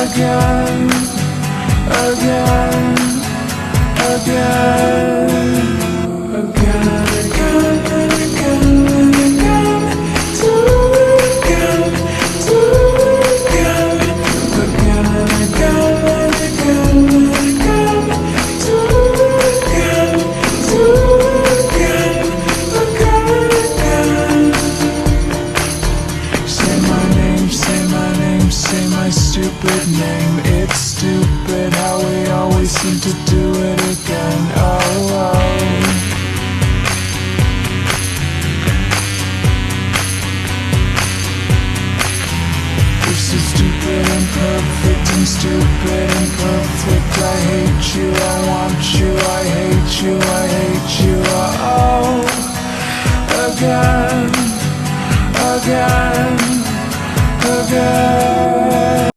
again, again, again, again and again and again and again. Do it again, do it again, again and again and again and again. Do it again, do it again, again and again. Say my name, say my name, say my stupid name. It's stupid how we always seem to do it again. Oh, oh. You're so stupid and perfect and stupid and perfect. I hate you, I want you, I hate you, I hate you. Oh, again, again, again.